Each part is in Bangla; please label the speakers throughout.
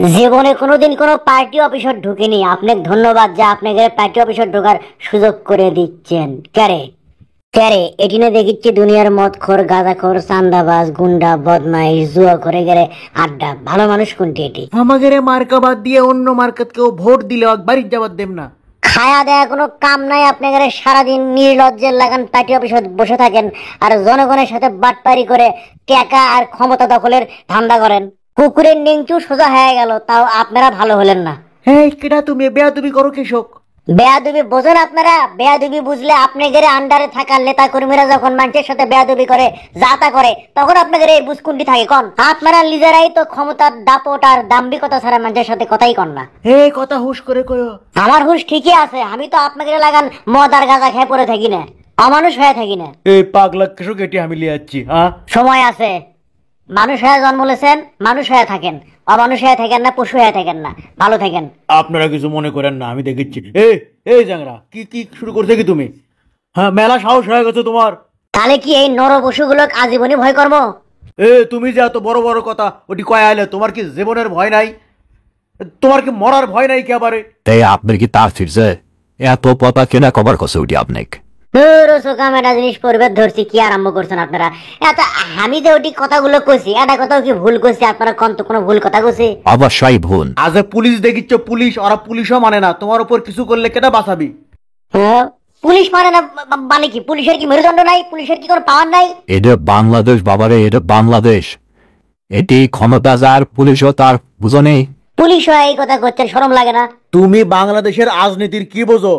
Speaker 1: জীবনে কোনোদিন কোনো পার্টি অফিসে ঢুকিনি, আপনাকে ধন্যবাদ যে আপনাকে পার্টি অফিসে ঢোকার সুযোগ করে দিচ্ছেন। ক্যারে ক্যারে এটিনে দেখিচ্ছি দুনিয়ার মদখোর, গাঁজাখোর, চান্দাবাজ, গুন্ডা, বদমাইশ, জুয়া করে গেলে আড্ডা। ভালো মানুষ কোনটি এটি?
Speaker 2: আমাদের মার্কা বাদ দিয়ে অন্য মার্কাত কেউ ভোট দিলে বাড়ির যাবার দেব না।
Speaker 1: খায়া দেয়া কোনো কাম নাই আপনাদের, সারাদিন নির্লজ্জের লাগান পার্টি অফিসে বসে থাকেন আর জনগণের সাথে বাটপারি করে টাকা আর ক্ষমতা দখলের ধান্দা করেন। কুকুরের নিংচু সোজা হয়ে গেল, তাও আপনারা ভালো হলেন না।
Speaker 2: হ্যাঁ, কেটা তুমি বেয়াদবি করো কৃষক?
Speaker 1: বেয়াদবি বোঝেন আপনারা? বেয়াদবি বুঝলে আপনাদের আন্ডারে থাকা নেতা কর্মীরা যখন মানুষের সাথে বেয়াদবি করে, যাতা করে, তখন আপনাদের এই বুঝকুন্ডি থাকে কন? আপনারা নিজেরাই তো ক্ষমতার দাপট আর দাম্ভিকতা ছাড়া মানুষের সাথে কথাই কন না।
Speaker 2: হে, কথা হুশ করে কয়ো।
Speaker 1: আমার হুশ ঠিকই আছে, আমি তো আপনাদের লাগান মদ আর গাঁজা খেয়ে পড়ে থাকি না, অমানুষ হয়ে থাকি না।
Speaker 2: এই পাগলা কৃষক এটি আমি লিয়ে যাচ্ছি। হ্যাঁ,
Speaker 1: সময় আছে। মানুষ হয়ে জন্ম লেছেন, মানুষ হয়ে থাকেন, অমানুষ হয়ে থাকেন না, পশু হয়ে থাকেন না। ভালো থাকেন।
Speaker 2: আপনারা কিছু মনে করেন না, আমি দেখেছি। এই জাংরা, কি কি শুরু করছে কি তুমি? হ্যাঁ, মেলা সাহস হয়ে গেছে তোমার।
Speaker 1: তাহলে কি এই নর পশুগুলো আজীবনই ভয় কর্ম?
Speaker 2: তুমি যে এত বড় বড় কথা ওটি কয় আইলে, তোমার কি জীবনের ভয় নাই? তোমার কি মরার ভয় নাই? একেবারে
Speaker 3: তাই আপনার কি তার ফিরছে? এত পতা কেনা কবার কছে উঠি আপনাকে?
Speaker 1: একটা জিনিস পরিবে ধরছি, কি আরম্ভ করছেন আপনারা? এত আমি যে ওটি কথাগুলো কইছি, এটা কথাও কি ভুল কইছি? আপনারা কোন তো কোনো ভুল কথা কইছি?
Speaker 3: অবশ্যই ভুল।
Speaker 2: আজ পুলিশ দেখিচ্ছ, পুলিশ ওরা পুলিশও মানে না। তোমার উপর কিছু করলে কেটা বাঁচাবি?
Speaker 1: হ্যাঁ, পুলিশ মানে না মানে কি? পুলিশের কি মেরুদণ্ড নাই? পুলিশের কি কোনো পাওয়ার নাই?
Speaker 3: এটা বাংলাদেশ বাবারে, এটা বাংলাদেশ। এটি ক্ষমতা যার, পুলিশও তার, বুঝো নেই?
Speaker 1: পুলিশ হয়ে এই কথা করছেন, শরম লাগে না?
Speaker 2: তুমি বাংলাদেশের রাজনীতির কি বোঝো?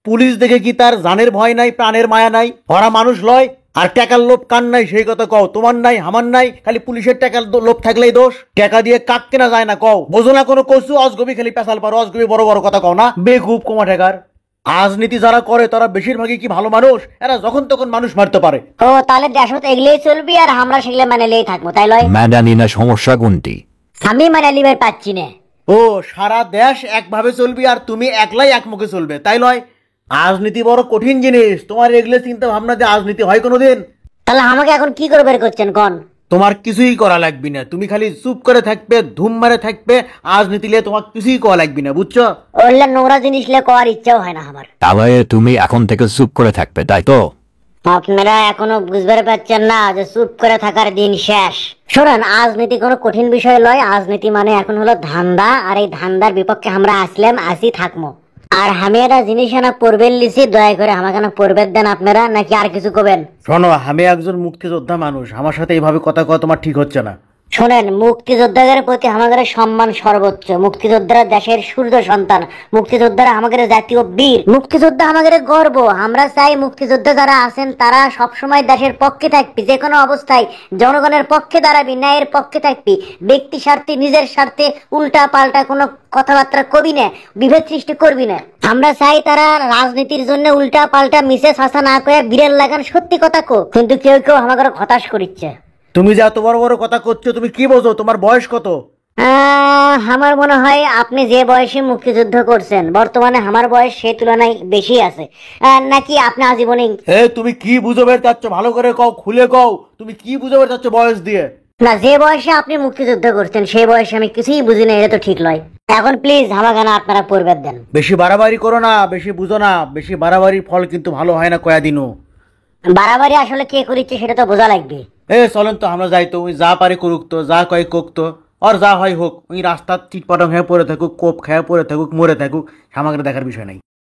Speaker 2: পুলিশ দেখে কি তার জানের ভয় নাই, প্রাণের মায়া নাই? ওরা মানুষ লয় আর টাকার লোভ কার নাই সেই কথা কও? তোমার নাই, আমার নাই, খালি পুলিশের টাকার লোভ থাকলেই দোষ। টাকা দিয়ে কাক কেনা যায় না কও? বোঝো না কোনো কচু? অজগবি খালি পেশাল পারো, অজগবি বড় বড় কথা কও না? বেকুব কমা ঠেকার। রাজনীতি যারা করে তারা বেশিরভাগই কি ভালো মানুষ? এরা যখন তখন মানুষ মারতে পারে।
Speaker 1: ও তাহলে দেশত এগলেই চলবি আর আমরা সেগুলো মানে লেই থাকবো, তাই লয়?
Speaker 3: ম্যাডানি না, সমস্যা কোনটি?
Speaker 1: আমি মানে লিবার পাচ্ছি না।
Speaker 2: ও, সারা দেশ একভাবে চলবি আর তুমি একলাই একমুখে চলবে, তাই লয়? রাজনীতি বড় কঠিন জিনিস। তোমার এগুলো চিন্তা ভাবনা যে রাজনীতি হয় কোনোদিন?
Speaker 1: তাহলে আমাকে এখন কি করে বের করছেন কন?
Speaker 2: তোমার কিছুই করা লাগবে না, তুমি খালি চুপ করে থাকবে, ধুম মারে থাকবে। রাজনীতি লিয়ে তোমার কিছুই করা লাগবে না, বুঝছো?
Speaker 1: ওইগুলা নোংরা জিনিস লিয়ে করার ইচ্ছাও হয় না আমার।
Speaker 3: তাহলে তুমি এখন থেকে চুপ করে থাকবে, তাই তো?
Speaker 1: আপনারা এখনো বুঝতে পারছেন না যে চুপ করে থাকার দিন শেষ। শোনেন, রাজনীতি কোনো কঠিন বিষয় নয়। রাজনীতি মানে এখন হলো ধান্দা, আর এই ধান্দার বিপক্ষে আমরা আসলাম, আসি থাকবো। আর আমি একটা জিনিস না পড়বেন লিছি, দয়া করে আমাকে না পড়বেন দেন আপনারা, নাকি আর কিছু করবেন?
Speaker 2: শোনো, আমি একজন মুক্তিযোদ্ধা মানুষ, আমার সাথে এইভাবে কথা কওয়া তোমার ঠিক হচ্ছে না।
Speaker 1: শোনেন, মুক্তিযোদ্ধাদের প্রতি আমাদের সম্মান সর্বোচ্চ। মুক্তিযোদ্ধারা দেশের সূর্য সন্তান, মুক্তিযোদ্ধারা আমাদের জাতীয় বীর, মুক্তিযোদ্ধা আমাদের গর্ব। আমরা চাই মুক্তিযোদ্ধা যারা আছেন তারা সবসময় দেশের পক্ষে থাকবি, যে কোনো অবস্থায় জনগণের পক্ষে দাঁড়াবি, ন্যায়ের পক্ষে থাকবি। ব্যক্তি স্বার্থে, নিজের স্বার্থে উল্টা পাল্টা কোনো কথাবার্তা কবি না, বিভেদ সৃষ্টি করবি না। আমরা চাই তারা রাজনীতির জন্য উল্টা পাল্টা মিসে শাসা না করে বীরের লাগান সত্যি কথা কো। কিন্তু কেউ কেউ আমাদের হতাশ করিচ্ছে।
Speaker 2: তুমি যে এত বড় বড় কথা করছো, তুমি কি বোঝো? তোমার বয়স কত?
Speaker 1: আমার মনে হয় আপনি যে বয়সে মুক্তিযুদ্ধ করছেন, বর্তমানে আমার বয়স সেই তুলনায় বেশি আছে। নাকি আপনি আজীবনই?
Speaker 2: তুমি কি বুঝাবে চাচ্ছ? ভালো করে কও, খুলে কও, তুমি কি বুঝাবে চাচ্ছ বয়স দিয়ে?
Speaker 1: না, যে বয়সে আপনি মুক্তিযুদ্ধ করছেন সেই বয়সে আমি কিছুই বুঝি না, এটা তো ঠিক নয়। এখন প্লিজ আমাকে না আপনারা পড়বে দেন।
Speaker 2: বেশি বাড়াবাড়ি করো না, বেশি বুঝো না। বেশি বাড়াবাড়ির ফল কিন্তু ভালো হয় না কয়াদিনও।
Speaker 1: বাড়াবাড়ি আসলে কে করিচ্ছে সেটা তো বোঝা লাগবে।
Speaker 2: চলেন তো আমরা যাই তো। ওই যা পারে করুক তো, যা কয় কোক তো, আর যা হয় হোক। ওই রাস্তার চিটপাটং হয়ে পড়ে থাকুক, কোপ খেয়ে পড়ে থাকুক, মরে থাকুক, আমাকে দেখার বিষয় নাই।